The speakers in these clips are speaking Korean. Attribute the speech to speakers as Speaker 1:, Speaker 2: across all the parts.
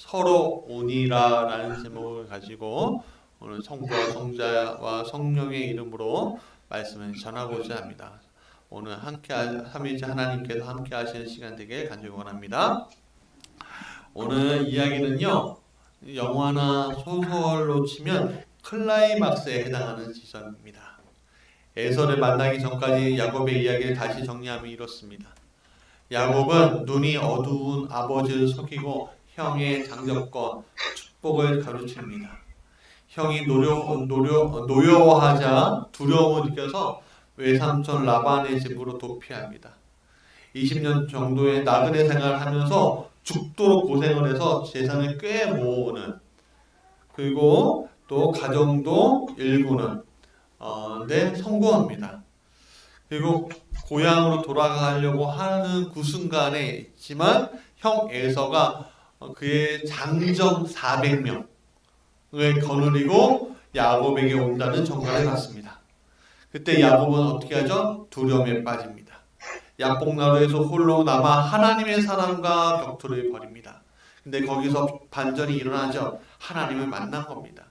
Speaker 1: 서로 오니라라는 제목을 가지고 오늘 성부와 성자와 성령의 이름으로 말씀을 전하고자 합니다. 오늘 함께 삼위일체 하나님께서 함께 하시는 시간 되길 간절히 원합니다. 오늘 이야기는요, 영화나 소설로 치면 클라이막스에 해당하는 지점입니다. 에서를 만나기 전까지 야곱의 이야기를 다시 정리하면 이렇습니다. 야곱은 눈이 어두운 아버지를 속이고 형의 장접권, 축복을 가르칩니다. 형이 노여워하자 두려움을 느껴서 외삼촌 라반의 집으로 도피합니다. 20년 정도의 나그네 생활을 하면서 죽도록 고생을 해서 재산을 꽤 모으는, 그리고 또 가정도 일구는 데 성공합니다. 그리고 고향으로 돌아가려고 하는 그 순간에 있지만 형 에서가 그의 장정 400명을 거느리고 야곱에게 온다는 전가를 받습니다. 그때 야곱은 어떻게 하죠? 두려움에 빠집니다. 야복나루에서 홀로 남아 하나님의 사랑과 격투를 벌입니다. 근데 거기서 반전이 일어나죠. 하나님을 만난 겁니다.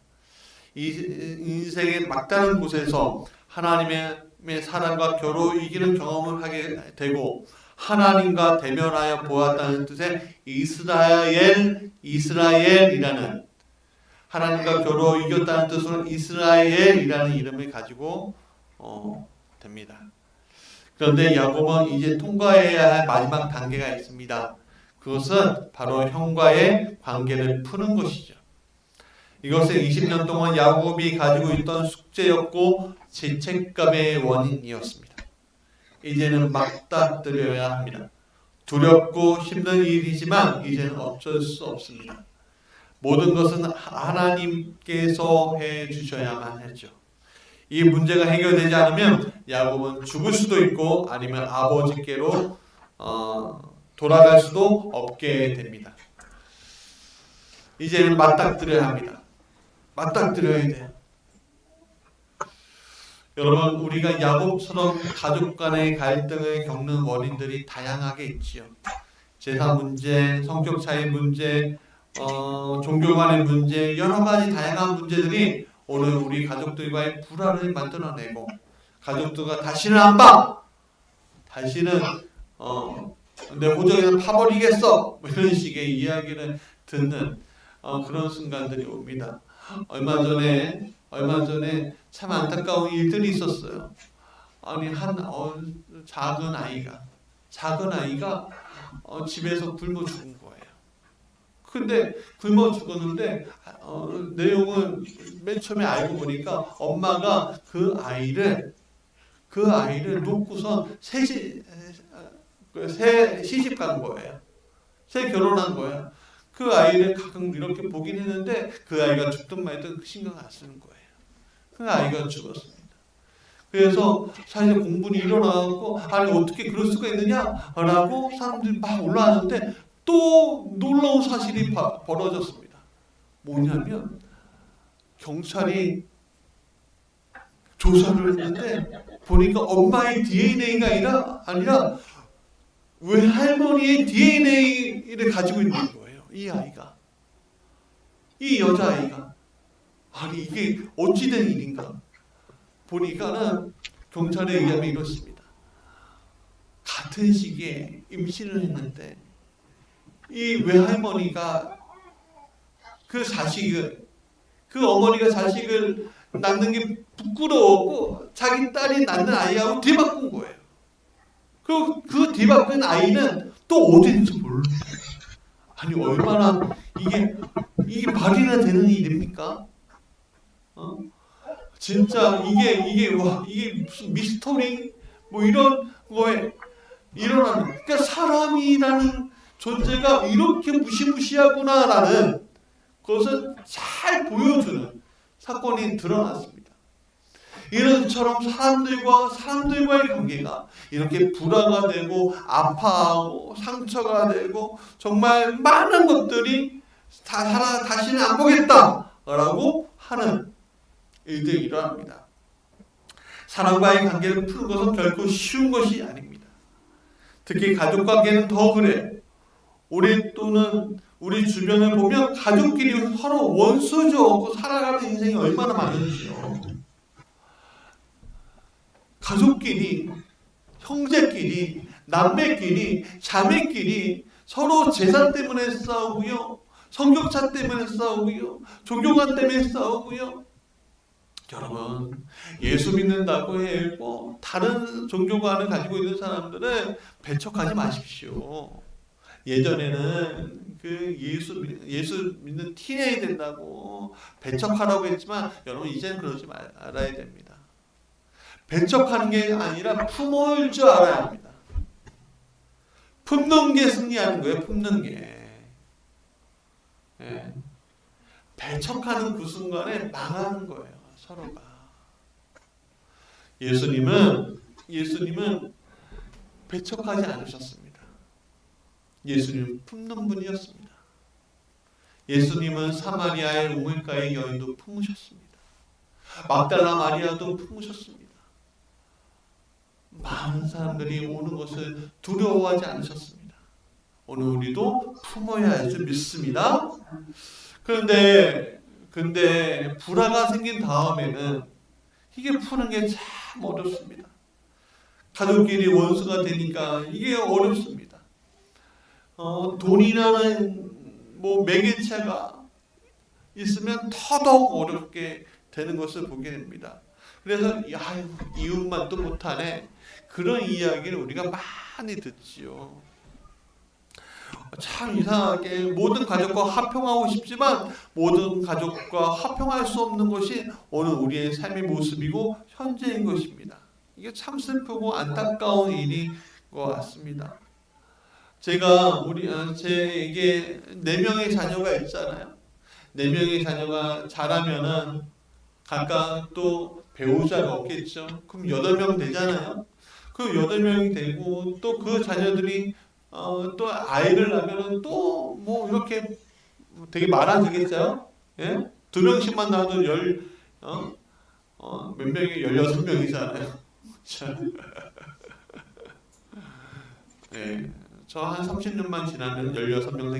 Speaker 1: 이 인생의 막다른 곳에서 하나님의 사랑과 겨루 이기는 경험을 하게 되고 하나님과 대면하여 보았다는 뜻의 이스라엘이라는, 하나님과 겨루 이겼다는 뜻으로 이스라엘이라는 이름을 가지고 됩니다. 그런데 야곱은 이제 통과해야 할 마지막 단계가 있습니다. 그것은 바로 형과의 관계를 푸는 것이죠. 이것은 20년 동안 야곱이 가지고 있던 숙제였고 죄책감의 원인이었습니다. 이제는 맞닥뜨려야 합니다. 두렵고 힘든 일이지만 이제는 어쩔 수 없습니다. 모든 것은 하나님께서 해주셔야만 했죠. 이 문제가 해결되지 않으면 야곱은 죽을 수도 있고 아니면 아버지께로 돌아갈 수도 없게 됩니다. 이제는 맞닥뜨려야 합니다. 맞닥뜨려야 돼요. 여러분, 우리가 야곱처럼 가족 간의 갈등을 겪는 원인들이 다양하게 있지요. 재산 문제, 성격 차이 문제, 종교 간의 문제, 여러 가지 다양한 문제들이 오늘 우리 가족들과의 불화를 만들어내고, 가족들과 다시는 안 봐! 다시는 내 호적에서 파버리겠어! 이런 식의 이야기를 듣는 그런 순간들이 옵니다. 얼마 전에 참 안타까운 일들이 있었어요. 아니, 작은 아이가 집에서 굶어 죽은 거예요. 근데 굶어 죽었는데 내용은 맨 처음에 알고 보니까 엄마가 그 아이를 놓고선 시집 간 거예요. 새 결혼한 거예요. 그 아이를 가끔 이렇게 보긴 했는데 그 아이가 죽든 말든 신경 안 쓰는 거예요. 그 아이가 죽었습니다. 그래서 사실 공분이 일어나고, 아니 어떻게 그럴 수가 있느냐라고 사람들이 막 올라왔는데 또 놀라운 사실이 벌어졌습니다. 뭐냐면 경찰이 조사를 했는데 보니까 엄마의 DNA가 아니라 외할머니의 DNA를 가지고 있는 거예요. 이 아이가, 이 여자아이가. 아니 이게 어찌된 일인가. 보니까는 경찰에 의하면 이렇습니다. 같은 시기에 임신을 했는데 이 외할머니가 그 어머니가 자식을 낳는 게 부끄러웠고 자기 딸이 낳는 아이하고 뒤바꾼 거예요. 그 뒤바꾼 아이는 또 어딘지 몰라요. 아니 얼마나 이게 말이나 되는 일입니까? 진짜 이게 무슨 미스터리 뭐 이런 거에 일어나는, 그러니까 사람이라는 존재가 이렇게 무시무시하구나라는 것을 잘 보여주는 사건이 드러났습니다. 이런처럼 사람들과의 관계가 이렇게 불화가 되고 아파하고 상처가 되고 정말 많은 것들이 다시는 안 보겠다라고 하는 일들이 일어납니다. 사람과의 관계를 푸는 것은 결코 쉬운 것이 아닙니다. 특히 가족관계는 더 그래요. 우리 주변을 보면 가족끼리 서로 원수죠. 살아가는 인생이 얼마나 많은지요. 가족끼리, 형제끼리, 남매끼리, 자매끼리 서로 재산 때문에 싸우고요. 성격차 때문에 싸우고요. 종교관 때문에 싸우고요. 여러분, 예수 믿는다고 해고 다른 종교관을 가지고 있는 사람들은 배척하지 마십시오. 예전에는 그 예수 믿는 티네이 된다고 배척하라고 했지만 여러분 이제는 그러지 말아야 됩니다. 배척하는 게 아니라 품을 줄 알아야 합니다. 품는 게 승리하는 거예요. 품는 게. 예. 배척하는 그 순간에 망하는 거예요. 서로가. 예수님은 배척하지 않으셨습니다. 예수님은 품는 분이었습니다. 예수님은 사마리아의 우물가의 여인도 품으셨습니다. 막달라 마리아도 품으셨습니다. 많은 사람들이 오는 것을 두려워하지 않으셨습니다. 오늘 우리도 품어야 할 줄 믿습니다. 그런데 불화가 생긴 다음에는 이게 푸는 게 참 어렵습니다. 가족끼리 원수가 되니까 이게 어렵습니다. 돈이라는 매개체가 있으면 더더욱 어렵게 되는 것을 보게 됩니다. 그래서 이웃만도 못하네. 그런 이야기를 우리가 많이 듣지요. 참 이상하게 모든 가족과 화평하고 싶지만 모든 가족과 화평할 수 없는 것이 오늘 우리의 삶의 모습이고 현재인 것입니다. 이게 참 슬프고 안타까운 일인 것 같습니다. 제게 4명의 자녀가 있잖아요. 4명의 자녀가 자라면은 각각 또 배우자가 없겠죠. 그럼 8명 되잖아요. 그 8명이 되고 또 그 자녀들이 또 아이를 낳으면 또 이렇게 되게 많아지겠죠. 예? 2명씩만 낳아도 몇 명이 16명이잖아요. 예. 저 한 30년만 지나면 16명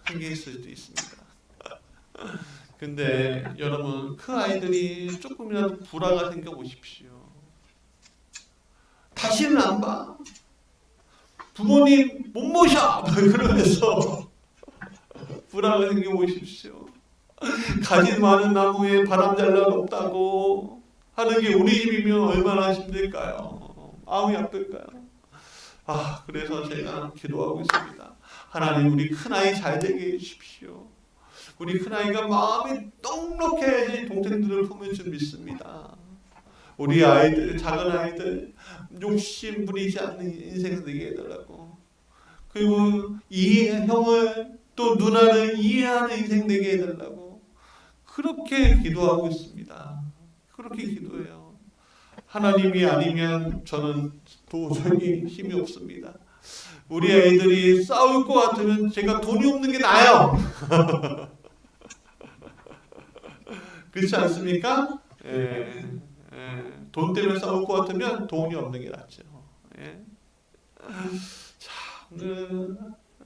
Speaker 1: 생길 수도 있습니다. 근데 여러분 그 아이들이 조금이라도 불화가 생겨보십시오. 다시는 안 봐. 부모님 못 모셔! 그러면서 불화가 생겨보십시오. 가지 많은 나무에 바람 잘 날 없다고 하는 게 우리 집이면 얼마나 힘들까요? 마음이 아플까요? 그래서 제가 기도하고 있습니다. 하나님 우리 큰아이 잘 되게 해주십시오. 우리 큰아이가 마음이 넉넉해야지 동생들을 품을 줄 믿습니다. 우리 아이들, 작은 아이들 욕심 부리지 않는 인생 되게 해달라고. 그리고 형을 또 누나를 이해하는 인생 되게 해달라고. 그렇게 기도하고 있습니다. 그렇게 기도해요. 하나님이 아니면 저는 도저히 힘이 없습니다. 우리 아이들이 싸울 것 같으면 제가 돈이 없는 게 나아요. 그렇지 않습니까? 돈 때문에 싸울 것 같으면 돈이 없는 게 낫죠.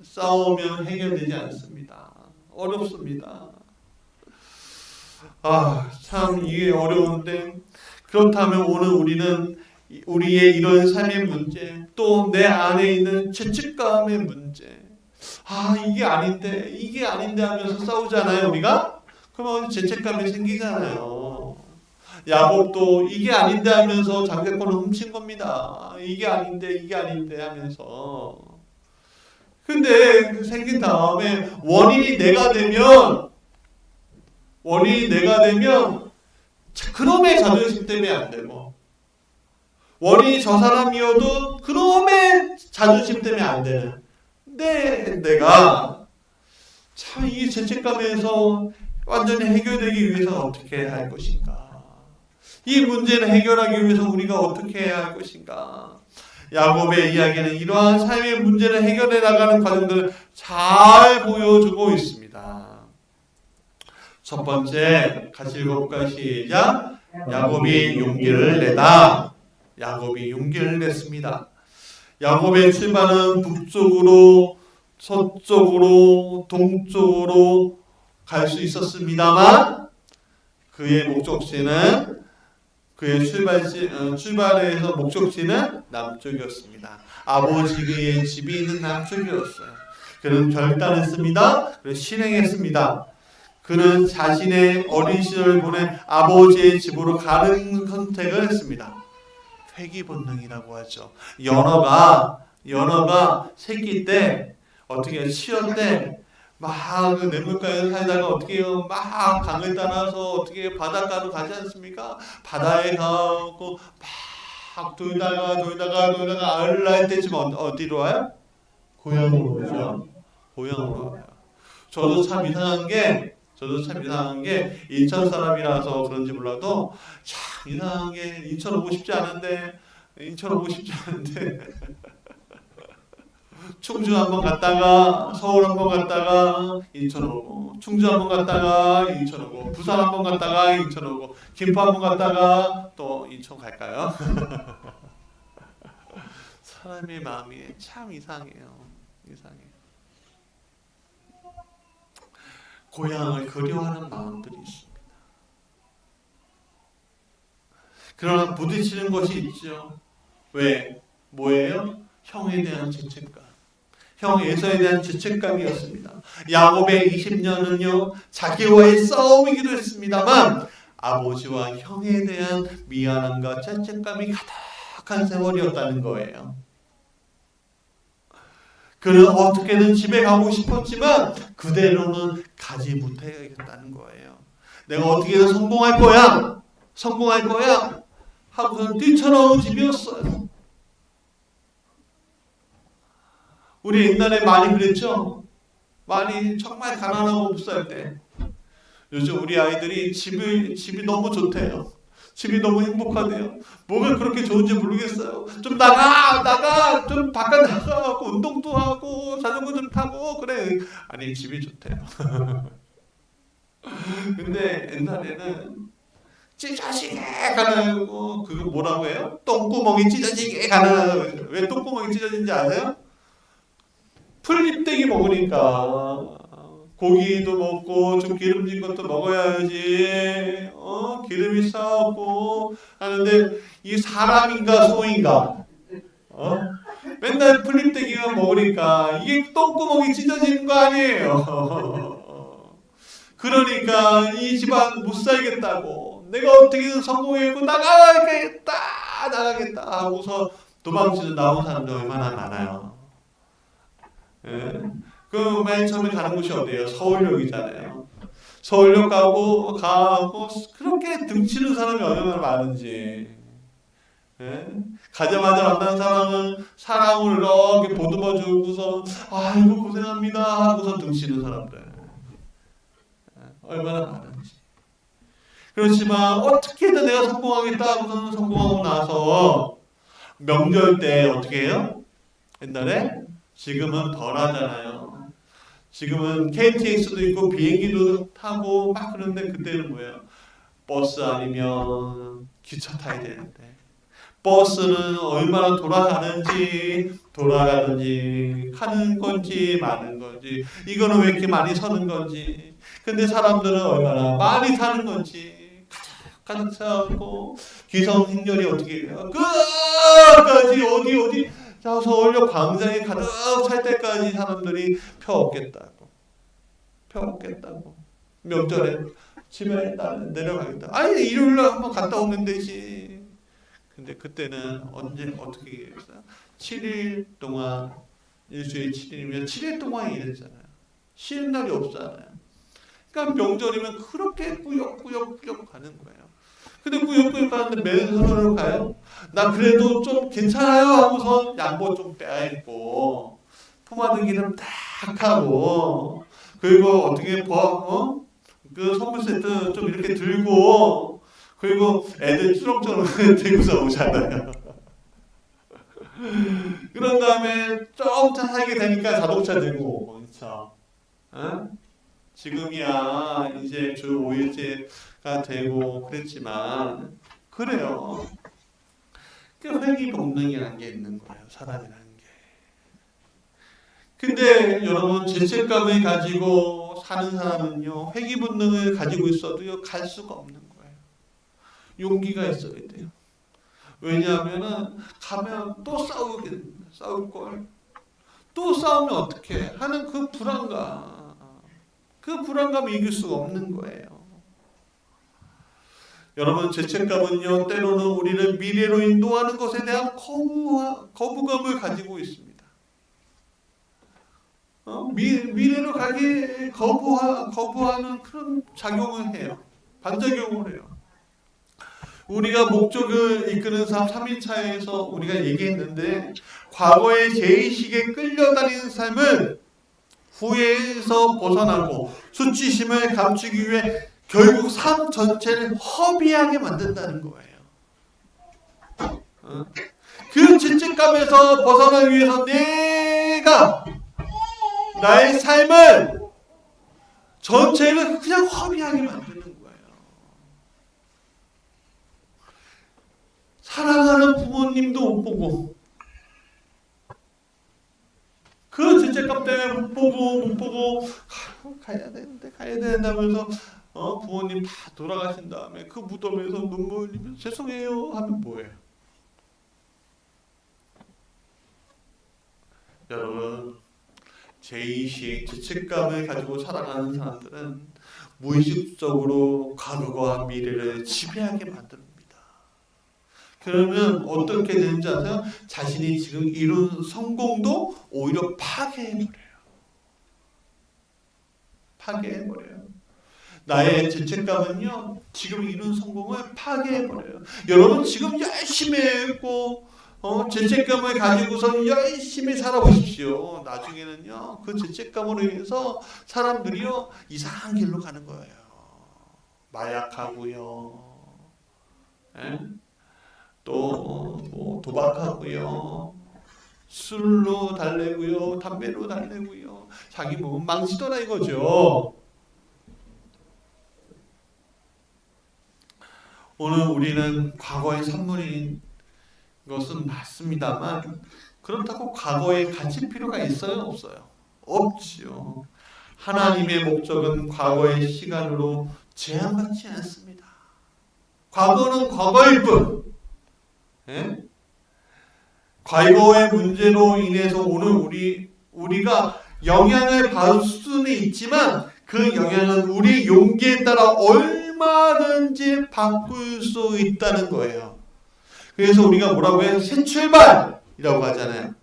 Speaker 1: 싸우면 해결되지 않습니다. 어렵습니다. 참 이게 어려운데 그렇다면 오늘 우리는 우리의 이런 삶의 문제, 또 내 안에 있는 죄책감의 문제, 이게 아닌데 하면서 싸우잖아요, 우리가? 그러면 죄책감이 생기잖아요. 야곱도 이게 아닌데 하면서 장자권을 훔친 겁니다. 이게 아닌데 하면서. 근데 생긴 다음에 원인이 내가 되면 그놈의 자존심 때문에 안 되고, 원인이 저 사람이어도 그놈의 자존심 때문에 안 되는. 근데 내가 참 이 죄책감에서 완전히 해결되기 위해서 어떻게 해야 할 것인가? 이 문제를 해결하기 위해서 우리가 어떻게 해야 할 것인가? 야곱의 이야기는 이러한 삶의 문제를 해결해 나가는 과정들을 잘 보여주고 있습니다. 첫 번째, 같이 읽어볼까요? 시작. 야곱이 용기를 내다. 야곱이 용기를 냈습니다. 야곱의 출발은 북쪽으로 서쪽으로 동쪽으로 갈 수 있었습니다만 그의 목적지는 그의 출발에서 목적지는 남쪽이었습니다. 아버지의 집이 있는 남쪽이었어요. 그는 결단했습니다. 그래서 실행했습니다. 그는 자신의 어린 시절을 보낸 아버지의 집으로 가는 선택을 했습니다. 회귀 본능이라고 하죠. 연어가 새끼 때 어떻게 치어 때 막 냇물가에 살다가 어떻게 막 강을 따라서 어떻게 바닷가로 가지 않습니까? 바다에 가고 막 돌다가 알을 낳을 때쯤 어디로 와요? 고향으로 오죠. 고향으로 와요. 저도 참 이상한 게 인천 사람이라서 그런지 몰라도 참 이상한 게 인천 오고 싶지 않은데 충주 한번 갔다가 서울 한번 갔다가 인천 오고, 충주 한번 갔다가 인천 오고, 부산 한번 갔다가 인천 오고, 김포 한번 갔다가 또 인천 갈까요? 사람의 마음이 참 이상해요. 고향을 그리워하는 마음들이 있습니다. 그러나 부딪히는 것이 있죠. 왜? 뭐예요? 형에 대한 죄책감. 형 에서에 대한 죄책감이었습니다. 야곱의 20년은요 자기와의 싸움이기도 했습니다만 아버지와 형에 대한 미안함과 죄책감이 가득한 세월이었다는 거예요. 그는 어떻게든 집에 가고 싶었지만 그대로는 가지 못하겠다는 거예요. 내가 어떻게든 성공할 거야 하고서는 뛰쳐나온 집이었어요. 우리 옛날에 많이 그랬죠? 많이 정말 가난하고 못 살 때. 요즘 우리 아이들이 집이 너무 좋대요. 집이 너무 행복하대요. 뭐가 그렇게 좋은지 모르겠어요. 좀 좀 바깥 나가고 운동도 하고 자전거 좀 타고 그래. 아니 집이 좋대요. 근데 옛날에는 찢어지게 가난하고 그거 뭐라고 해요? 똥구멍이 찢어지게 가난하다고. 왜 똥구멍이 찢어진지 아세요? 풀잎대기 먹으니까 고기도 먹고 좀 기름진 것도 먹어야지. 기름이 싸고 하는데 이 사람인가 소인가? 맨날 풀잎대기만 먹으니까 이게 똥구멍이 찢어지는 거 아니에요. 그러니까 이 집안 못 살겠다고 내가 어떻게든 성공했고 나가겠다 하고서 도망치는 나온 사람들 얼마나 많아요. 예. 그 맨 처음에 가는 곳이 어디예요? 서울역이잖아요. 서울역 가고 그렇게 등치는 사람이 얼마나 많은지. 예? 가자마자 만난 사람은 사랑을 이렇게 보듬어 주고서 아이고 고생합니다 하고서 등치는 사람들. 예? 얼마나 많은지. 그렇지만 어떻게든 내가 성공하겠다 하고서는 성공하고 나서 명절 때 어떻게 해요? 옛날에 지금은 덜 하잖아요. 지금은 KTX도 있고 비행기도 타고 막 그런데 그때는 뭐예요? 버스 아니면 기차 타야 되는데 버스는 얼마나 돌아가는지 하는 건지 많은 건지 이거는 왜 이렇게 많이 서는 건지 근데 사람들은 얼마나 많이 사는 건지 가득 차고 기성행렬이 어떻게 해요? 끝까지 어디 서울역 광장에 가득 찰 때까지 사람들이 펴없겠다고 명절에 집에 나는 내려가겠다. 아니 일요일날 한번 갔다 오면 되지. 근데 그때는 어떻게 했어요? 7일 동안 일주일 7일이면 7일 동안 일했잖아요. 쉬는 날이 없잖아요. 그러니까 명절이면 그렇게 꾸역꾸역 가는 거예요. 근데 꾸역꾸역 가는데 맨손으로 가요? 나 그래도 좀 괜찮아요 하고서 양보 좀 빼입고 포마드 기름 딱 하고 그리고 어떻게 그 선물 세트 좀 이렇게 들고 그리고 애들 추렁추렁 들고서 오잖아요. 그런 다음에 좀 살게 되니까 자동차 들고 오고 그렇죠? 지금이야 이제 주 5일제가 되고 그랬지만 그래요. 그 회귀 본능이라는 게 있는 거예요. 사람이라는 게. 근데 여러분 죄책감을 가지고 사는 사람은요 회귀 본능을 가지고 있어도요 갈 수가 없는 거예요. 용기가 있어야 돼요. 왜냐하면은 가면 또 싸울 걸, 또 싸우면 어떡해 하는 그 불안감을 이길 수가 없는 거예요. 여러분 죄책감은요 때로는 우리를 미래로 인도하는 것에 대한 거부감을 가지고 있습니다. 미래로 가기 거부하는 그런 작용을 해요. 반작용을 해요. 우리가 목적을 이끄는 삶 3일차에서 우리가 얘기했는데 과거의 죄의식에 끌려다니는 삶은 후회에서 벗어나고 수치심을 감추기 위해 결국 삶 전체를 허비하게 만든다는 거예요. 그 죄책감에서 벗어나기 위해서 내가 나의 삶을 전체를 그냥 허비하게 만드는 거예요. 사랑하는 부모님도 못 보고 그 죄책감 때문에 못 보고 가야 된다면서 부모님 다 돌아가신 다음에 그 무덤에서 눈물 흘리면서 죄송해요 하면 뭐예요? 여러분 죄의식, 죄책감을 가지고 살아가는 사람들은 무의식적으로 과거와 미래를 지배하게 만듭니다. 그러면 어떻게 되는지 아세요? 자신이 지금 이룬 성공도 오히려 파괴해버려요. 나의 죄책감은요 지금 이룬 성공을 파괴해버려요. 여러분 지금 열심히 했고 죄책감을 가지고서 열심히 살아보십시오. 나중에는요 그 죄책감으로 인해서 사람들이요 이상한 길로 가는 거예요. 마약하고요, 또 뭐 도박하고요, 술로 달래고요, 담배로 달래고요. 자기 몸은 망치더라 이거죠. 오늘 우리는 과거의 산물인 것은 맞습니다만 그렇다고 과거에 갇힐 필요가 있어요? 없어요? 없지요. 하나님의 목적은 과거의 시간으로 제한받지 않습니다. 과거는 과거일 뿐. 과거의 문제로 인해서 오늘 우리가 영향을 받을 수는 있지만 그 영향은 우리 용기에 따라 얼마든지 바꿀 수 있다는 거예요. 그래서 우리가 뭐라고 해요? 새 출발이라고 하잖아요.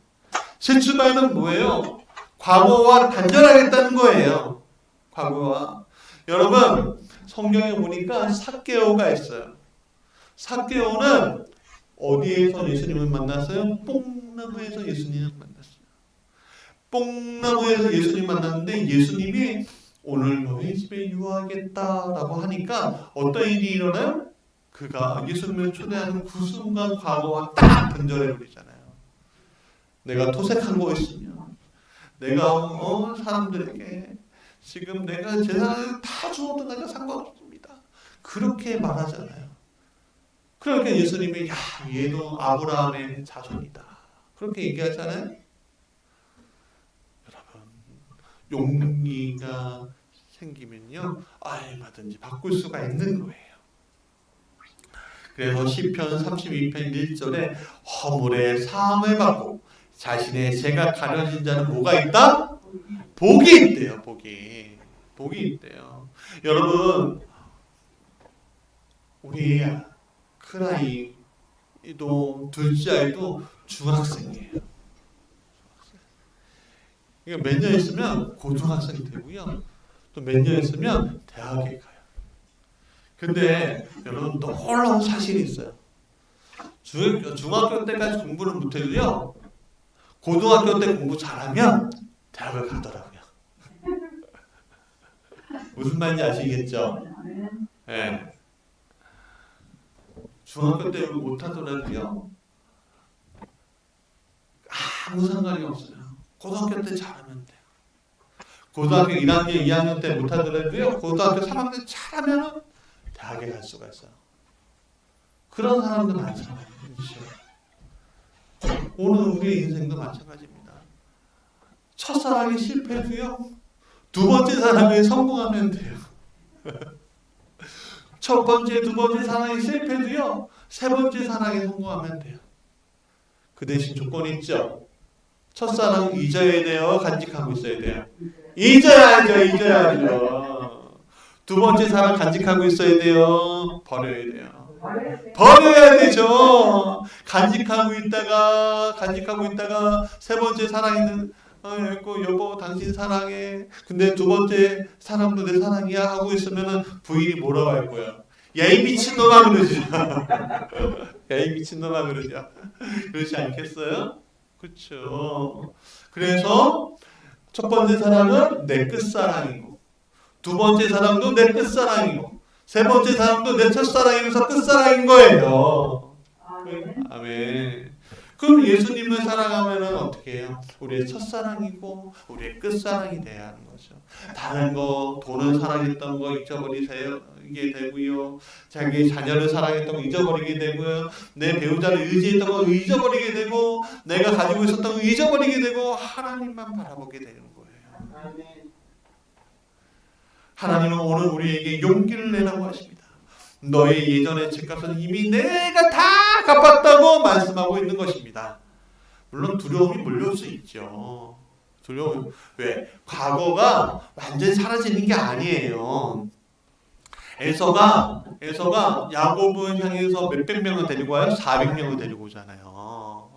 Speaker 1: 새 출발은 뭐예요? 과거와 단절하겠다는 거예요. 과거와. 여러분 성경에 보니까 삭개오가 있어요. 삭개오는 어디에서 예수님을 만났어요? 뽕나무에서 예수님을 만났어요. 뽕나무에서 예수님 만났는데 예수님이 오늘 너희 집에 유하겠다라고 하니까 어떤 일이 일어나요? 그가 예수님을 초대하는 그 순간 과거와 딱 단절해버리잖아요. 내가 토색한 거였으면 내가 사람들에게 지금 내가 재산을 다 주어도 내가 상관없습니다. 그렇게 말하잖아요. 그러니까 예수님이 야 얘도 아브라함의 자손이다. 그렇게 얘기하잖아요. 여러분 용기가 생기면요 얼마든지 바꿀 수가 있는 거예요. 그래서 시편 32편 1절에 허물의 사함을 받고 자신의 죄가 가려진 자는 뭐가 있다? 복이 있대요. 복이 있대요. 여러분 우리 큰아이도 둘째 아이도 중학생이에요. 몇 년 있으면 고등학생이 되고요. 또 몇 년 있으면 대학에 가요. 근데 여러분 놀라운 사실이 있어요. 중학교 때까지 공부를 못해도요. 고등학교 때 공부 잘하면 대학을 가더라고요. 무슨 말인지 아시겠죠? 네. 중학교 때 못하더라도요. 아무 상관이 없어요. 고등학교 때 잘하면 돼요. 고등학교 1학년, 2학년 때 못하더라도요. 고등학교 3학년 잘하면 대학에 갈 수가 있어요. 그런 사람도 많잖아요. 오늘 우리의 인생도 마찬가지입니다. 첫사랑이 실패도요. 두 번째 사랑에 성공하면 돼요. 첫 번째, 두 번째 사랑이 실패도요. 세 번째 사랑에 성공하면 돼요. 그 대신 조건이 있죠. 첫사랑 잊어야 돼요. 간직하고 있어야 돼요. 잊어야죠. 두 번째 사랑 간직하고 있어야 돼요. 버려야 돼요. 버려야 되죠. 간직하고 있다가 세 번째 사랑이는 여보 당신 사랑해. 근데 두 번째 사람도 내 사랑이야 하고 있으면은 부인이 뭐라고 할 거야? 야 이 미친놈아 그러지. 야 이 미친놈아 그러죠. 그렇지 않겠어요? 그렇죠. 그래서 첫 번째 사랑은 내 끝사랑이고, 두 번째 사랑도 내 끝사랑이고, 세 번째 사랑도 내 첫사랑이면서 끝사랑인 거예요. 아멘. 그럼 예수님을 사랑하면은 어떻게 해요? 우리의 첫사랑이고 우리의 끝사랑이 돼야 하는 거죠. 다른 거, 돈을 사랑했던 거 잊어버리게 되고요. 자기 자녀를 사랑했던 거 잊어버리게 되고요. 내 배우자를 의지했던 거 잊어버리게 되고, 내가 가지고 있었던 거 잊어버리게 되고, 하나님만 바라보게 되는 거예요. 하나님은 오늘 우리에게 용기를 내라고 하십니다. 너의 예전의 죄값은 이미 내가 다 갚았다고 말씀하고 있는 것입니다. 물론 두려움이 몰려올 수 있죠. 두려움. 왜? 과거가 완전히 사라지는 게 아니에요. 에서가 야곱을 향해서 몇백 명을 데리고 와요? 400명을 데리고 오잖아요.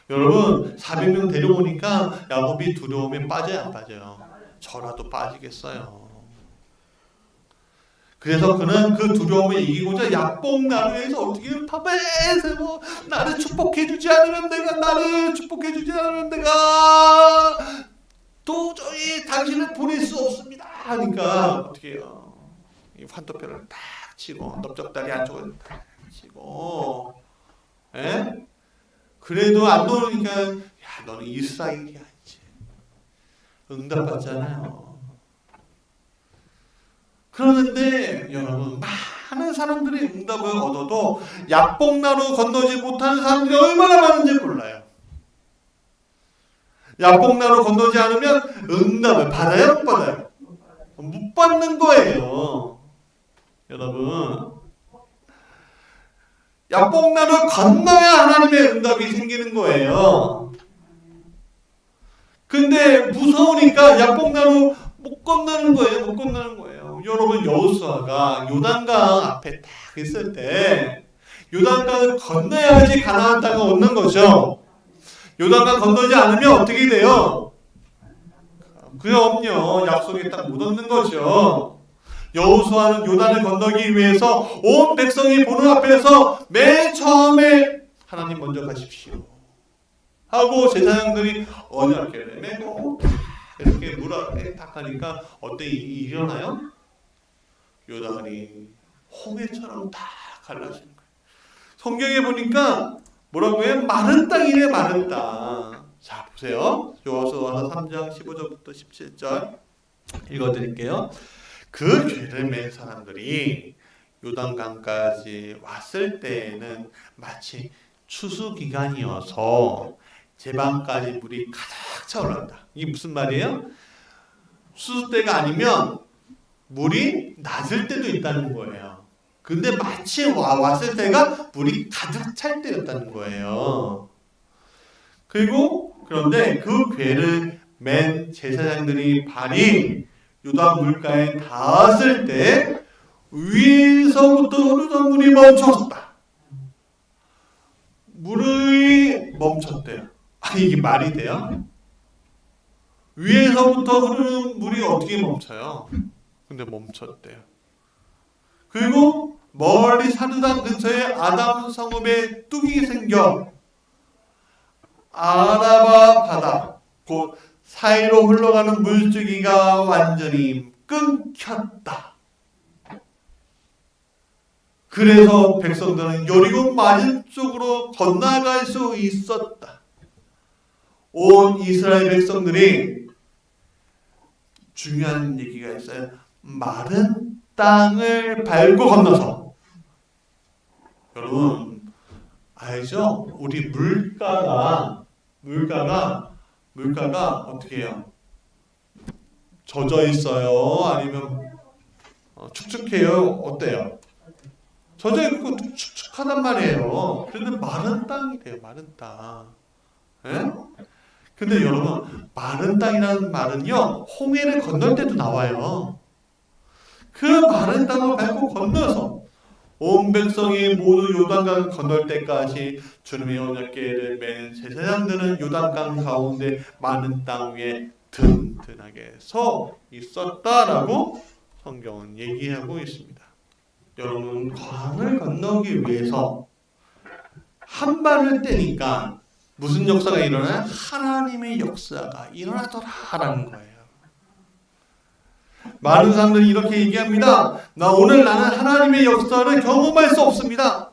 Speaker 1: 여러분 400명 데려오니까 야곱이 두려움에 빠져요? 안 빠져요? 저라도 빠지겠어요. 그래서 그는 그 두려움을 이기고자 약봉나루에서 어떻게 밤새서 나를 축복해주지 않으면 내가 도저히 당신을 보낼 수 없습니다 하니까 어떻게 해요? 이 환도표를 딱 치고 넓적다리 안쪽을 딱 치고, 그래도 안 놓으니까 야 너는 이스라엘이 아니지. 응답받잖아요. 그러는데 여러분 많은 사람들이 응답을 얻어도 약봉나루 건너지 못하는 사람들이 얼마나 많은지 몰라요. 약봉나루 건너지 않으면 응답을 받아요? 못 받아요? 못 받는 거예요. 여러분 약봉나루 건너야 하나님의 응답이 생기는 거예요. 근데 무서우니까 약봉나루 못 건너는 거예요. 여러분 여호수아가 요단강 앞에 딱 있을 때 요단강을 건너야지 가나안 땅을 얻는 거죠. 요단강 건너지 않으면 어떻게 돼요? 그럼요. 약속의 땅 못 얻는 거죠. 여호수아는 요단을 건너기 위해서 온 백성이 보는 앞에서 맨 처음에 하나님 먼저 가십시오 하고 제사장들이 언약궤를 메고 이렇게 물 앞에 딱 가니까 어때 일어나요? 요단이 홍해처럼 다 갈라지는 거예요. 성경에 보니까 뭐라고 해요? 마른 땅이래, 마른 땅. 자, 보세요. 여호수아 3장 15절부터 17절 읽어드릴게요. 그 죄를 맨 사람들이 요단강까지 왔을 때에는 마치 추수기간이어서 제방까지 물이 가득 차올랐다. 이게 무슨 말이에요? 추수 때가 아니면 물이 낮을 때도 있다는 거예요. 근데 마치 왔을 때가 물이 가득 찰 때였다는 거예요. 그런데 그 괴를 맨 제사장들이 발이 요단 물가에 닿았을 때 위에서부터 흐르던 물이 멈췄다. 물이 멈췄대요. 아니 이게 말이 돼요? 위에서부터 흐르는 물이 어떻게 멈춰요? 근데 멈췄대요. 그리고 멀리 사르단 근처에 아담 성읍에 뚝이 생겨 아라바 바다 곧 사이로 흘러가는 물줄기가 완전히 끊겼다. 그래서 백성들은 여리고 맞은쪽으로 건너갈 수 있었다. 온 이스라엘 백성들이 중요한 얘기가 있어요. 마른 땅을 밟고 건너서. 여러분 알죠? 우리 물가가 물가가 어떻게 해요? 젖어 있어요? 아니면 축축해요? 어때요? 젖어 있고 축축하단 말이에요. 그런데 마른 땅이 돼요. 마른 땅. 예? 근데 여러분, 마른 땅이라는 말은요, 홍해를 건널 때도 나와요. 그 마른 땅을 밟고 건너서 온 백성이 모두 요단강을 건널 때까지 주님의 언약궤를 맨 제사장들은 요단강 가운데 마른 땅 위에 든든하게 서 있었다라고 성경은 얘기하고 있습니다. 여러분, 강을 건너기 위해서 한 발을 떼니까 무슨 역사가 일어나요? 하나님의 역사가 일어나더라라는 거예요. 많은 사람들이 이렇게 얘기합니다. 나는 하나님의 역사를 경험할 수 없습니다.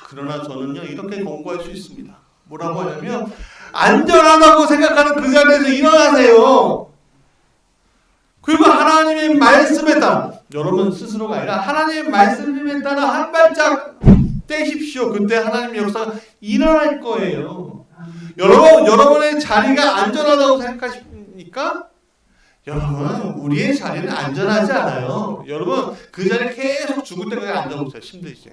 Speaker 1: 그러나 저는요, 이렇게 권고할 수 있습니다. 뭐라고 하냐면, 안전하다고 생각하는 그 자리에서 일어나세요. 그리고 하나님의 말씀에 따라, 여러분 스스로가 아니라 하나님의 말씀에 따라 한 발짝 떼십시오. 그때 하나님의 역사가 일어날 거예요. 여러분의 자리가 안전하다고 생각하십니까? 여러분, 우리의 자리는 안전하지 않아요. 여러분, 그 자리에 계속 죽을 때까지 앉아보세요. 힘드시죠?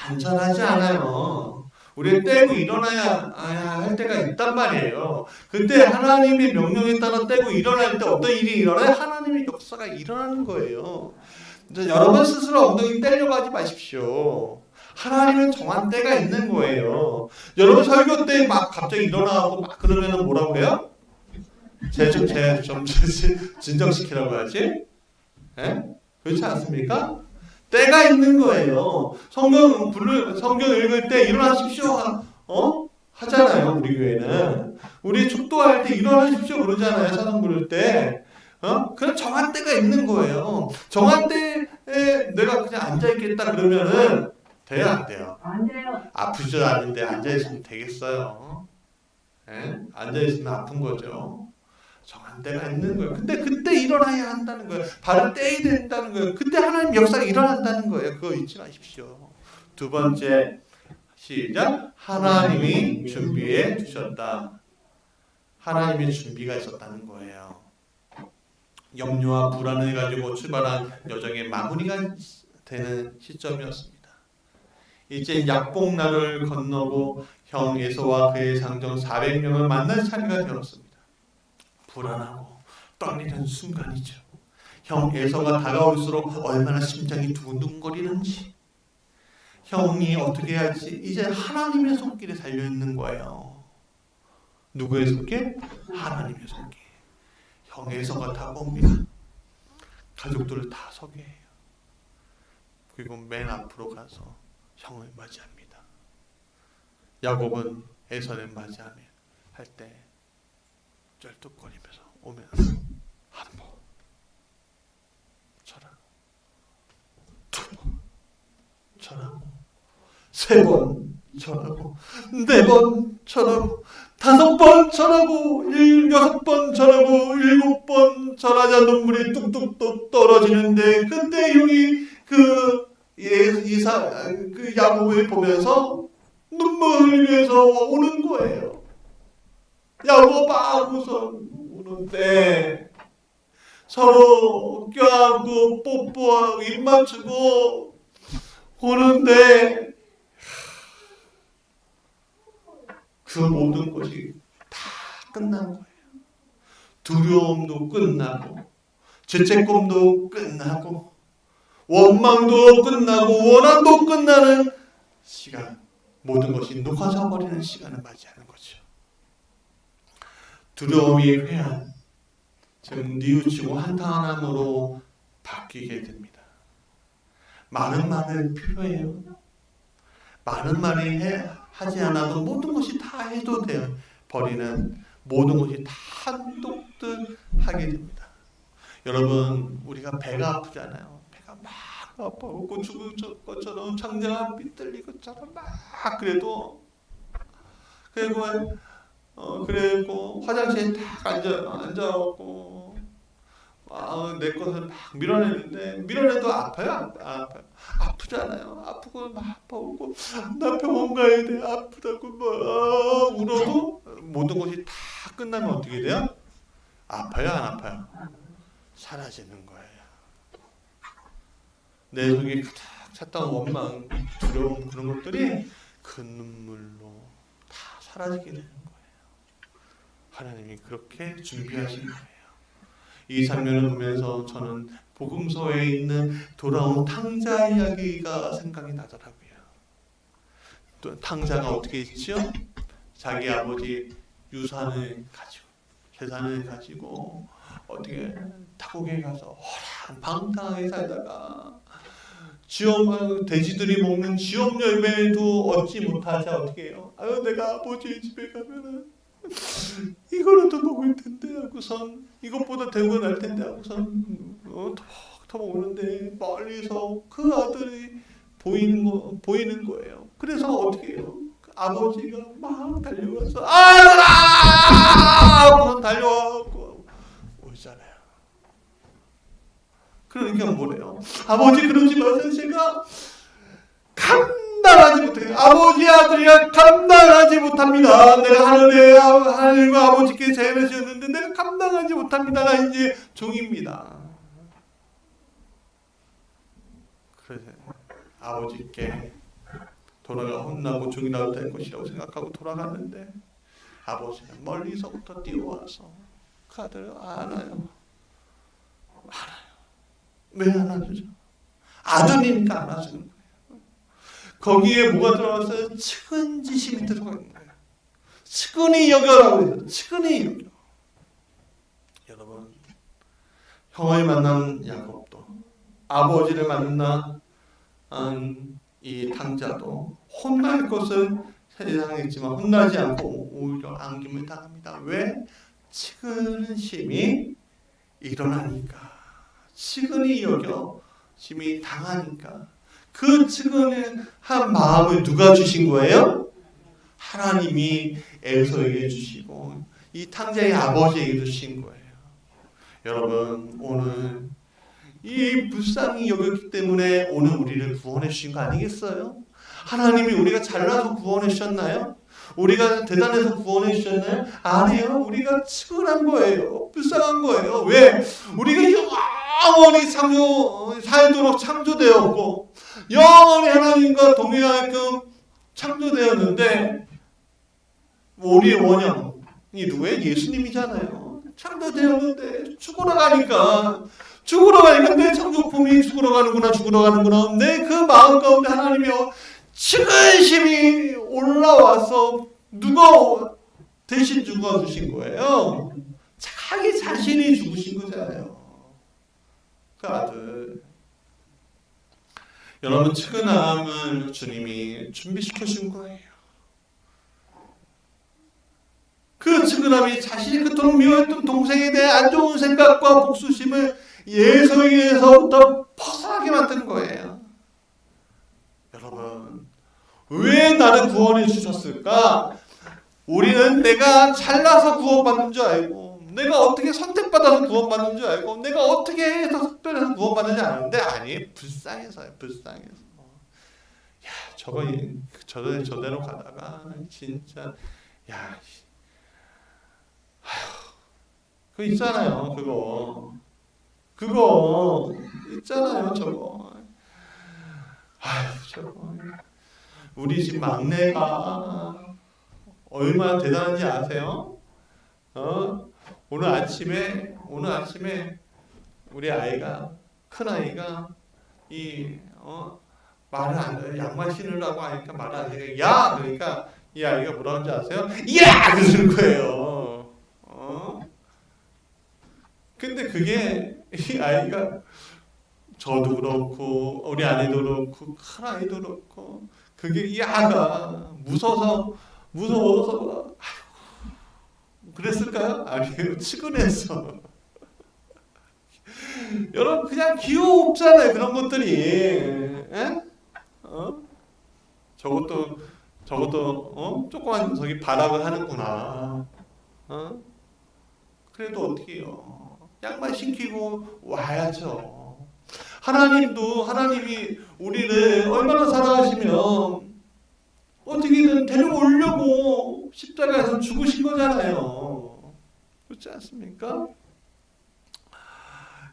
Speaker 1: 안전하지 않아요. 우리는 떼고 일어나야 할 때가 있단 말이에요. 근데 하나님의 명령에 따라 떼고 일어날 때 어떤 일이 일어나요? 하나님의 역사가 일어나는 거예요. 여러분 스스로 엉덩이 떼려고 하지 마십시오. 하나님은 정한 때가 있는 거예요. 여러분 설교 때 막 갑자기 일어나고 막 그러면은 뭐라고 해요? 좀 진정시키라고 하지? 네? 그렇지 않습니까? 때가 있는 거예요. 성경 읽을 때 일어나십시오. 하잖아요. 우리 교회는. 우리 축도할 때 일어나십시오 그러잖아요. 사상 부를 때. 그런 정한 때가 있는 거예요. 정한 때에 내가 그냥 앉아있겠다 그러면은 돼요, 안 돼요?
Speaker 2: 안 돼요.
Speaker 1: 아프지도 않은데 앉아있으면 되겠어요? 네? 앉아있으면 아픈 거죠. 정한 때가 있는 거예요. 근데 그때 일어나야 한다는 거예요. 발을 떼야 된다는 거예요. 그때 하나님 역사가 일어난다는 거예요. 그거 잊지 마십시오. 두 번째, 시작. 하나님이 준비해 주셨다. 하나님의 준비가 있었다는 거예요. 염려와 불안을 가지고 출발한 여정의 마무리가 되는 시점이었습니다. 이제 약복나루를 건너고 형 에서와 그의 상정 400명을 만날 차례가 되었습니다. 불안하고 떨리는 순간이죠. 형 에서가 다가올수록 얼마나 심장이 두근두근거리는지, 형이 어떻게 할지 이제 하나님의 손길에 달려있는 거예요. 누구의 손길? 하나님의 손길. 형 에서가 다가옵니다. 가족들을 다 서게 해요. 그리고 맨 앞으로 가서 형을 맞이합니다. 야곱은 에서를 맞이할 때 쩔뚝거리면서 오면서 한 번 절하고, 두 번 절하고, 세 번 절하고, 네 번 절하고, 5번 절하고, 6번 절하고, 7번 절하자 눈물이 뚝뚝뚝 떨어지는데, 그때 형이 그 야곱을 보면서 눈물 흘리면서 우는 거예요. 야곱아 하고서 우는데 서로 껴안고 뽀뽀하고 입 맞추고 우는데 그 모든 것이 다 끝난 거예요. 두려움도 끝나고 죄책감도 끝나고 원망도 끝나고 원한도 끝나는 시간, 모든 것이 녹아져 버리는 시간을 맞이하는 거죠. 두려움이 회한, 지금 뉘우치고 한탄함으로 바뀌게 됩니다. 많은 말은 필요해요. 많은 말이 하지 않아도 모든 것이 다 해도 돼요. 버리는 모든 것이 다 한독듯하게 됩니다. 여러분, 우리가 배가 아프잖아요. 배가 막 아파오고 죽을 것처럼 창자가 삐뚤린 것처럼 막 그리고 화장실에 딱 앉아갖고 내 것을 막 밀어내는데 밀어내도 아파요? 안 아파요? 아프잖아요. 아프고 막 아파오고 나 병원 가야 돼. 아프다고 막 울어도 모든 것이 다 끝나면 어떻게 돼요? 아파요? 안 아파요? 사라지는 거예요. 내 속에 가득 찼던 원망, 두려움 그런 것들이 그 눈물로 다 사라지게 되는 거예요. 하나님이 그렇게 준비하신 거예요. 이 장면을 보면서 저는 복음서에 있는 돌아온 탕자 이야기가 생각이 나더라고요. 또 탕자가 어떻게 했죠? 자기 아버지 유산을 가지고 재산을 가지고 어떻게 타국에 가서 호랑방탕하게 살다가 돼지들이 먹는 지엄 열매도 얻지 못하자 어떻게 해요? 아유 내가 아버지 집에 가면은 이거라도 먹을 텐데 하고선 이것보다 대우가 날 텐데 하고선 턱턱 오는데 멀리서 그 아들이 보이는 거예요. 그래서 어떻게 해요? 그 아버지가 막 달려가서 아들아 하고선 달려가고 오잖아요. 그러니까 뭐래요? 아버지 그러지 마세요. 제가 감당하지 못해요. 아버지 아들이가 감당하지 못합니다. 내가 하늘과 아버지께 죄를 지었는데 내가 감당하지 못합니다가 이제 종입니다. 그래서 아버지께 돌아가 혼나고 종이라도 될 것이라고 생각하고 돌아갔는데 아버지는 멀리서부터 뛰어와서 그 아들을 안아요. 왜 안아주죠? 아들이니까 안아주는 거예요. 거기에 뭐가 들어갔어요? 측은지심이 들어가 있는 거예요. 측은히 여겨라고 해서 측은히 여겨. 여러분, 형을 만난 야곱도 아버지를 만난 이 탕자도 혼날 것을 세상했지만 혼나지 않고 오히려 안김을 당합니다. 왜? 측은 심이 일어나니까. 측은히 여겨 심이 당하니까. 그 측은한 마음을 누가 주신 거예요? 하나님이 에서에게 주시고 이 탕자의 아버지에게 주신 거예요. 여러분 오늘 이 불쌍히 여겼기 때문에 오늘 우리를 구원해 주신 거 아니겠어요? 하나님이 우리가 잘나서 구원해 주셨나요? 우리가 대단해서 구원해 주셨나요? 아니에요. 우리가 측은한 거예요. 불쌍한 거예요. 왜? 우리가 영원히 살도록 창조되었고 영원히 하나님과 동행하게끔 창조되었는데 우리의 원형이 누구예요? 예수님이잖아요. 창조되었는데 죽으러 가니까 내 창조품이 죽으러 가는구나. 내 그 마음 가운데 하나님이 측은심이 올라와서 누가 대신 죽어주신 거예요? 자기 자신이 죽으신 거잖아요. 그 아들. 여러분 측은함을 주님이 준비시켜 준 거예요. 그 측은함이 자신이 그토록 미워했던 동생에 대해 안 좋은 생각과 복수심을 예서에게서부터 벗어나게 만든 거예요. 여러분 왜 나를 구원해 주셨을까? 우리는 내가 잘나서 구원받는 줄 알고 내가 어떻게 선택받아서 구원받는 줄 알고 내가 어떻게 해서 특별해서 구원받는지 아는데 아니 불쌍해서요. 야 저대로 가다가 진짜 야 그거 있잖아요. 그거 있잖아요. 저거 우리 집 막내가 얼마나 대단한지 아세요? 오늘 아침에 우리 아이가 큰 아이가 말을 안 해요. 양말 신으라고 하니까 말을 안 해요. 야! 그러니까 이 아이가 뭐라고 하는지 아세요? 야! 그러는 거예요. 근데 그게 이 아이가 저도 그렇고 우리 아내도 그렇고 큰 아이도 그렇고 그게 이 아가 무서워서 그랬을까요? 아니에요. 측은해서. 여러분 그냥 귀엽잖아요. 그런 것들이. 에? 저것도 조그만 녀석이 발악을 하는구나. 그래도 어떻게 해요? 양말 신기고 와야죠. 하나님이 우리를 얼마나 사랑하시면 어떻게든 데려오려고 십자가에서 죽으신 거잖아요. 그렇지 않습니까?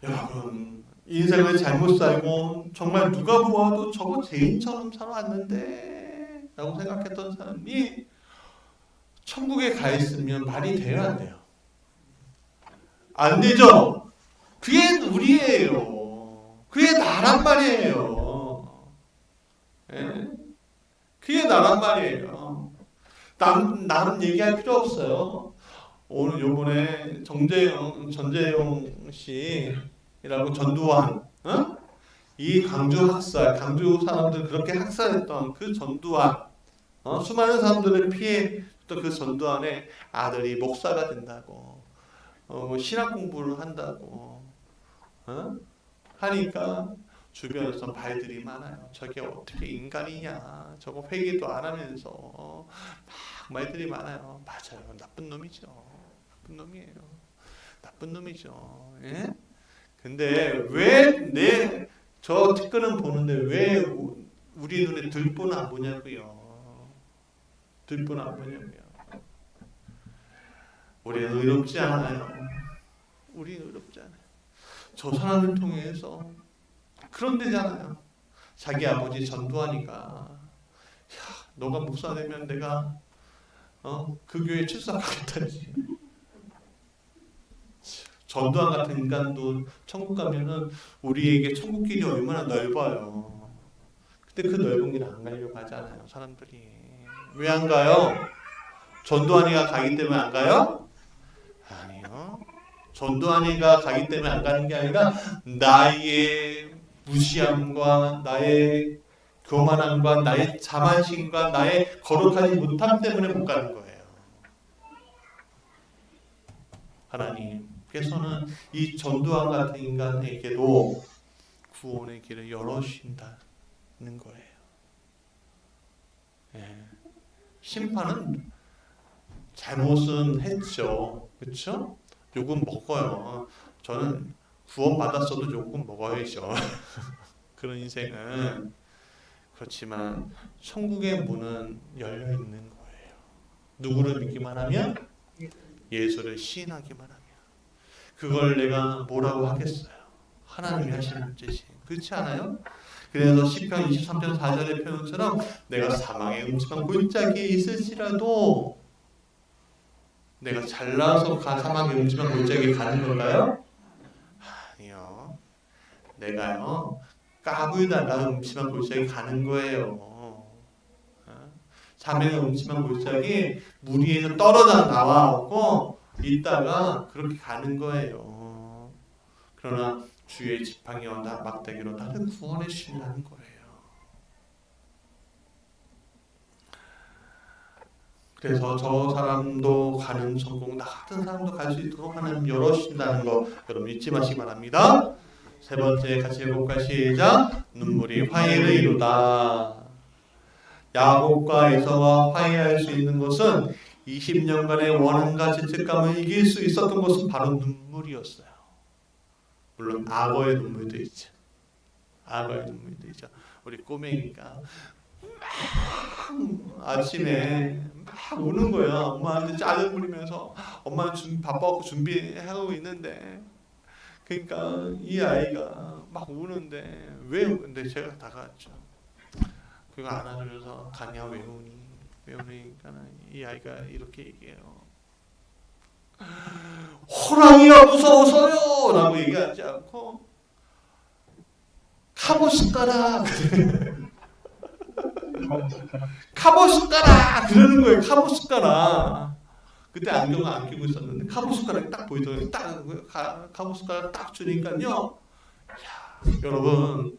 Speaker 1: 여러분, 인생을 잘못 살고 정말 누가 보아도 저거 죄인처럼 살아왔는데 라고 생각했던 사람이 천국에 가 있으면 말이 돼요, 안 돼요? 안 되죠? 그게 우리예요. 그게 나란 말이에요. 예? 그게 나란 말이에요. 남 얘기할 필요 없어요. 오늘 요번에 전재용 씨라고 전두환, 어? 이 강주 사람들 그렇게 학살했던 그 전두환, 수많은 사람들을 피해했던 그 전두환의 아들이 목사가 된다고, 신학 공부를 한다고, 하니까 주변에서 말들이 많아요. 저게 어떻게 인간이냐, 저거 회개도 안 하면서 막 말들이 많아요. 맞아요, 나쁜 놈이죠. 나쁜 놈이에요. 나쁜 놈이죠. 예? 근데 왜 저 티끌은 보는데 왜 우리 눈에 들보는 안 보냐고요. 들보는 안 보냐고요. 우리는 의롭지 않아요. 우리는 의롭지 않아요. 저 사람을 통해서 그런 데잖아요. 자기 아버지 전두환이가, 야, 너가 목사 되면 내가 그 교회 출석하겠다지. 전두환 같은 인간도 천국 가면은 우리에게 천국 길이 얼마나 넓어요. 근데 그 넓은 길 안 가려고 하잖아요, 사람들이. 왜 안 가요? 전두환이가 가기 때문에 안 가요? 아니요. 전두환이가 가기 때문에 안 가는 게 아니라 나의 무시함과 나의 교만함과 나의 자만심과 나의 거룩하지 못함 때문에 못 가는 거예요. 하나님께서는 이 전두환 같은 인간에게도 구원의 길을 열어주신다는 거예요. 예. 심판은 잘못은 했죠. 그렇죠? 욕은 먹어요. 저는 구원 받았어도 욕은 먹어야죠. 그런 인생은. 그렇지만 천국의 문은 열려 있는 거예요. 누구를 믿기만 하면? 예수를 시인하기만 하면. 그걸 내가 뭐라고 하겠어요? 하나님이 하시는 문제지. 그렇지 않아요? 그래서 시편 23편 4절의 표현처럼 내가 사망의 음침한 골짜기에 있을지라도, 내가 잘나서 사망의 음침한 골짜기에 가는 걸까요? 아니요. 내가요 까불다가 음침한 골짜기 가는 거예요. 사망의 음침한 골짜기 물 위에서 떨어져 나와고 있다가 그렇게 가는 거예요. 그러나 주의 지팡이와 막대기로 나를 구원해 주신다는 거예요. 그래서 저 사람도 가는 천국, 나 같은 사람도 갈 수 있도록 하나님 열어주신다는 거 여러분 잊지 마시기 바랍니다. 세 번째 같이 해볼까? 시작. 눈물이 화해를 이루다. 야곱과 에서와 화해할 수 있는 것은 20년간의 원한과 죄책감을 이길 수 있었던 것은 바로 눈물이었어요. 물론 악어의 눈물도 있죠. 악어의 눈물도 있죠. 우리 꼬맹이가 막 아침에 막 우는 거야. 엄마한테 짜증 부리면서 엄마는 바빠갖고 준비하고 있는데, 그러니까 이 아이가 막 우는데 왜 우는데 제가 다가왔죠. 그거 안아주면서 가냐 왜 우니? 왜 우니까 이 아이가 이렇게 얘기해요. 호랑이가 무서워서요! 라고 얘기하지 않고 카보숟가락 카보숟가락 그러는 거예요. 카보숟가락. 그때 안경을 안 끼고 있었는데 카보숟가락이 딱 보이더니 딱 카보숟가락 딱 주니까요. 여러분,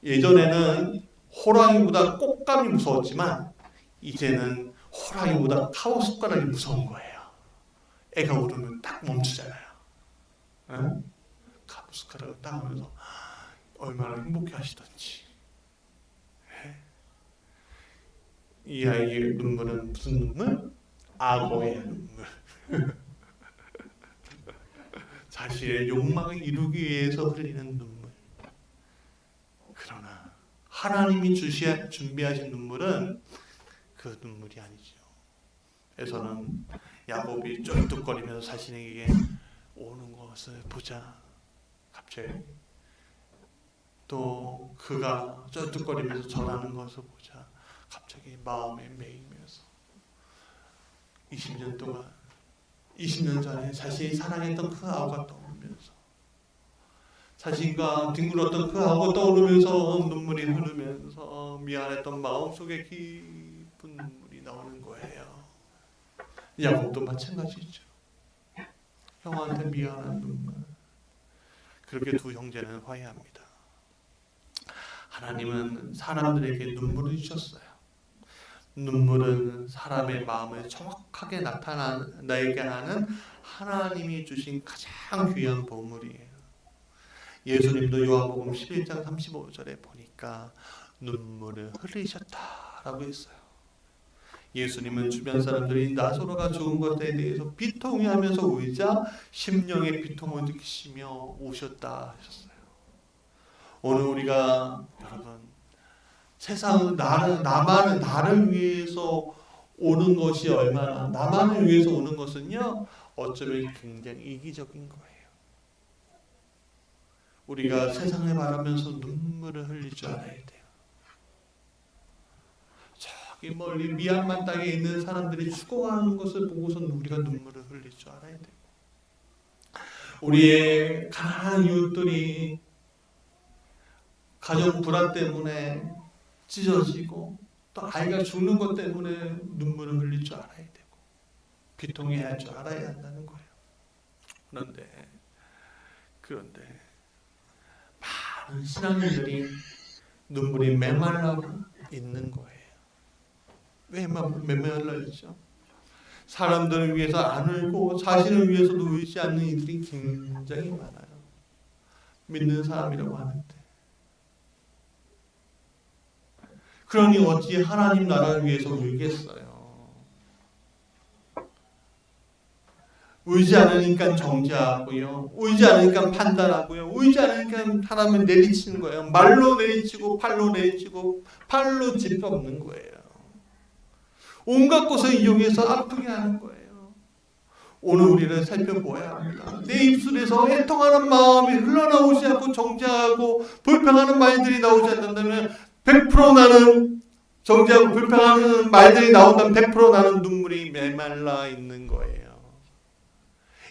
Speaker 1: 예전에는 호랑이보다 꽃감이 무서웠지만 이제는 호랑이보다 카보숟가락이 무서운 거예요. 애가 울으면 딱 멈추잖아요. 응? 카보숟가락을 딱 하면서 얼마나 행복해 하시던지. 이 아이의 눈물은 무슨 눈물? 악어의 눈물. 자신의 욕망을 이루기 위해서 흘리는 눈물. 그러나 하나님이 준비하신 눈물은 그 눈물이 아니죠. 에서는 야곱이 쫄뚝거리면서 자신에게 오는 것을 보자. 갑자기 또 그가 쫄뚝거리면서 전하는 것을 보자. 갑자기 마음에 매이면서 20년 동안 20년 전에 자신이 사랑했던 그 아우가 떠오르면서 자신과 뒹굴었던 그 아우가 떠오르면서 눈물이 흐르면서 미안했던 마음속에 깊은 눈물이 나오는 거예요. 야곱도 마찬가지죠. 형한테 미안한 눈물. 그렇게 두 형제는 화해합니다. 하나님은 사람들에게 눈물을 주셨어요. 눈물은 사람의 마음을 정확하게 나타내게 하는 하나님이 주신 가장 귀한 보물이에요. 예수님도 요한복음 11장 35절에 보니까 눈물을 흘리셨다라고 했어요. 예수님은 주변 사람들이 나사로가 죽은 것에 대해서 비통해하면서 울자 심령의 비통을 느끼시며 우셨다 하셨어요. 오늘 우리가 여러분 세상은 나를 위해서 오는 것이 얼마나 나만을 위해서 오는 것은요 어쩌면 굉장히 이기적인 거예요. 우리가 세상을 바라면서 눈물을 흘릴 줄 알아야 돼요. 저기 멀리 미얀마 땅에 있는 사람들이 죽어가는 것을 보고서는 우리가 눈물을 흘릴 줄 알아야 돼요. 우리의 가난한 이웃들이 가정 불안 때문에 찢어지고 또 아이가 죽는 것 때문에 눈물을 흘릴 줄 알아야 되고 비통해야 할 줄 알아야 한다는 거예요. 그런데 많은 신앙인들이 눈물이 메말라 있는 거예요. 왜 메말라 있죠? 사람들을 위해서 안 울고 자신을 위해서도 울지 않는 이들이 굉장히 많아요. 믿는 사람이라고 하는데. 그러니 어찌 하나님 나라를 위해서 울겠어요? 울지 않으니까 정죄하고요. 울지 않으니까 판단하고요. 울지 않으니까 하나님을 내리치는 거예요. 말로 내리치고 팔로 내리치고 팔로 짚어엎는 거예요. 온갖 것을 이용해서 아프게 하는 거예요. 오늘 우리를 살펴보아야 합니다. 내 입술에서 애통하는 마음이 흘러나오지 않고 정죄하고 불평하는 말들이 나오지 않는다면 100% 나는 정죄하고 불평하는 말들이 나온다면 100% 나는 눈물이 메말라 있는 거예요.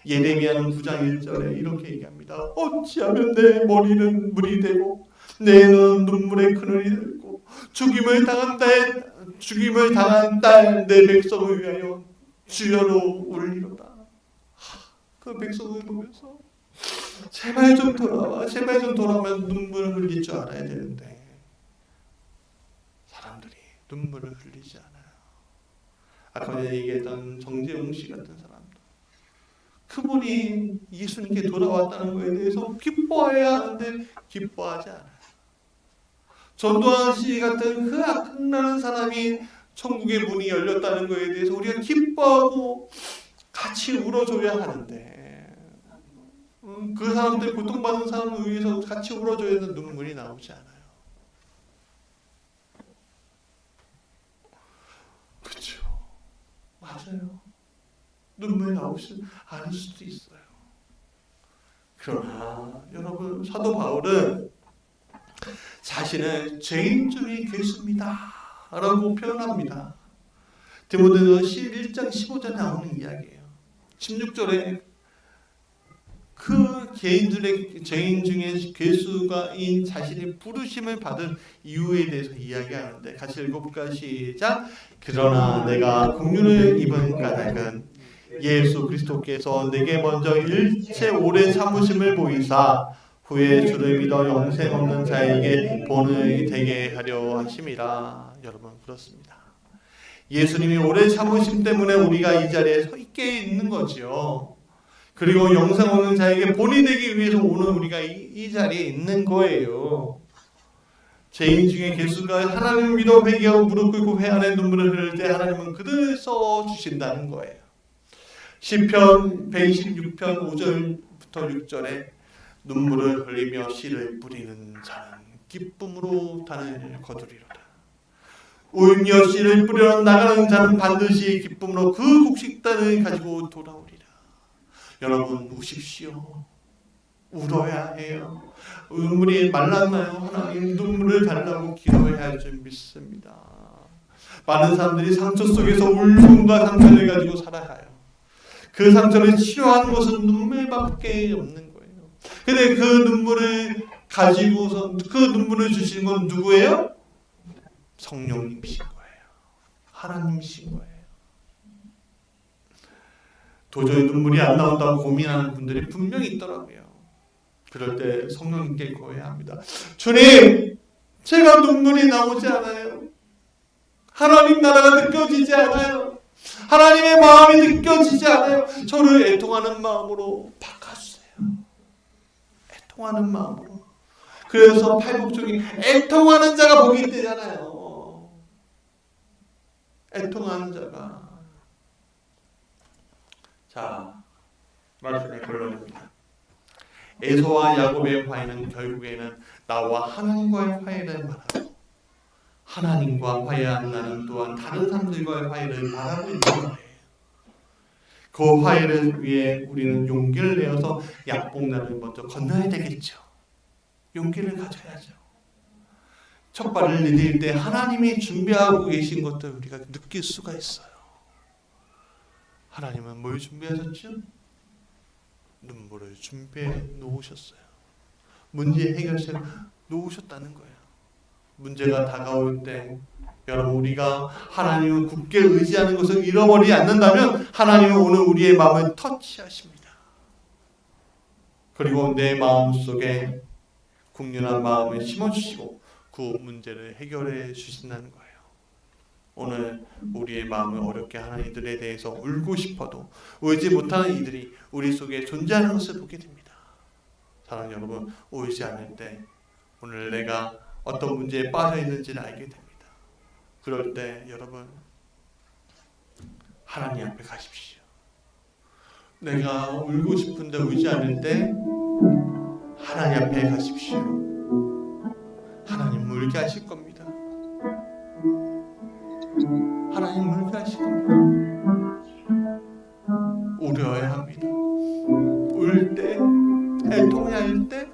Speaker 1: 예레미야는 9장 1절에 이렇게 얘기합니다. 어찌하면 내 머리는 물이 되고 내 눈은 눈물의 그늘이 되고 죽임을 당한 딸 내 백성을 위하여 주여로 울리로다. 그 백성을 보면서 제발 좀 돌아와, 제발 좀 돌아오면 눈물을 흘릴 줄 알아야 되는데 사람들이 눈물을 흘리지 않아요. 아까 전에 얘기했던 정재웅 씨 같은 사람도 그분이 예수님께 돌아왔다는 것에 대해서 기뻐해야 하는데 기뻐하지 않아요. 전도환 씨 같은 그 악나는 사람이 천국의 문이 열렸다는 것에 대해서 우리가 기뻐하고 같이 울어줘야 하는데 그 사람들 고통받는 사람을 위해서 같이 울어줘야 하는 눈물이 나오지 않아요. 그렇죠. 맞아요. 눈물이 나오지 않을 수도 있어요. 그러나 여러분 사도 바울은 자신을 죄인 중의 괴수입니다 라고 표현합니다. 디모데후서 1장 15절에 나오는 이야기예요. 16절에 그 죄인 중에 괴수가인 자신이 부르심을 받은 이유에 대해서 이야기하는데 같이 읽어볼까? 시작. 그러나 내가 긍휼을 입은 까닭은 예수 그리스도께서 내게 먼저 일체 오래 참으심을 보이사 후에 주를 믿어 영생 없는 자에게 본을 되게 하려 하심이라. 여러분 그렇습니다. 예수님이 오래 참으심 때문에 우리가 이 자리에 서 있게 있는 거죠. 그리고 영생 없는 자에게 본이 되기 위해서 오늘 우리가 이 자리에 있는 거예요. 죄인 중에 괴수가 하나님을 믿어 회개하고 무릎 꿇고 회 안에 눈물을 흘릴 때 하나님은 그들을 써 주신다는 거예요. 시편 126편 5절부터 5절부터 6절에 눈물을 흘리며 씨를 뿌리는 자는 기쁨으로 단을 거두리로다. 울며 씨를 뿌리러 나가는 자는 반드시 기쁨으로 그 곡식단을 가지고 돌아오리라. 여러분 우십시오. 울어야 해요. 눈물이 말랐나요? 하나님 눈물을 달라고 기도해야 할 줄 믿습니다. 많은 사람들이 상처 속에서 울음과 상처를 가지고 살아가요. 그 상처를 치료하는 것은 눈물밖에 없는 거예요. 근데 그 눈물을 가지고서 그 눈물을 주시는 건 누구예요? 성령님이신 거예요. 하나님이신 거예요. 도저히 눈물이 안 나온다고 고민하는 분들이 분명히 있더라고요. 그럴 때 성령님께 구해야 합니다. 주님, 제가 눈물이 나오지 않아요. 하나님 나라가 느껴지지 않아요. 하나님의 마음이 느껴지지 않아요. 저를 애통하는 마음으로 바꿔주세요. 애통하는 마음으로. 그래서 팔복중에 애통하는 자가 복이 되잖아요. 애통하는 자가. 자, 말씀의 결론입니다. 에서와 야곱의 화해는 결국에는 나와 하나님과의 화해를 말하고, 하나님과 화해한 나는 또한 다른 사람들과의 화해를 바라고 있는 거예요. 그 화해를 위해 우리는 용기를 내어서 약복날을 먼저 건너야 되겠죠. 용기를 가져야죠. 첫 발을 내딜 때 하나님이 준비하고 계신 것들 우리가 느낄 수가 있어요. 하나님은 뭘 준비하셨죠? 눈물을 준비해 놓으셨어요. 문제 해결책을 놓으셨다는 거예요. 문제가 다가올 때 여러분 우리가 하나님을 굳게 의지하는 것을 잃어버리지 않는다면 하나님은 오늘 우리의 마음을 터치하십니다. 그리고 내 마음속에 국률한 마음을 심어주시고 그 문제를 해결해 주신다는 거예요. 오늘 우리의 마음을 어렵게 하는 이들에 대해서 울고 싶어도 울지 못하는 이들이 우리 속에 존재하는 것을 보게 됩니다. 사랑하는 여러분, 울지 않을 때 오늘 내가 어떤 문제에 빠져 있는지를 알게 됩니다. 그럴 때 여러분 하나님 앞에 가십시오. 내가 울고 싶은데 울지 않을 때 하나님 앞에 가십시오. 하나님 울게 하실 겁니다. 하나님 울게 하실 겁니다. 울어야 합니다. 울 때, 애통해야 할 때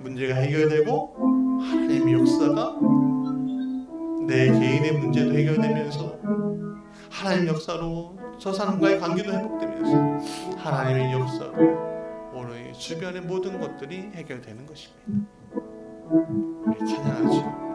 Speaker 1: 문제가 해결되고 하나님의 역사가 내 개인의 문제도 해결되면서 하나님 역사로 저 사람과의 관계도 회복되면서 하나님의 역사로 오늘 주변의 모든 것들이 해결되는 것입니다. 우리 찬양하죠.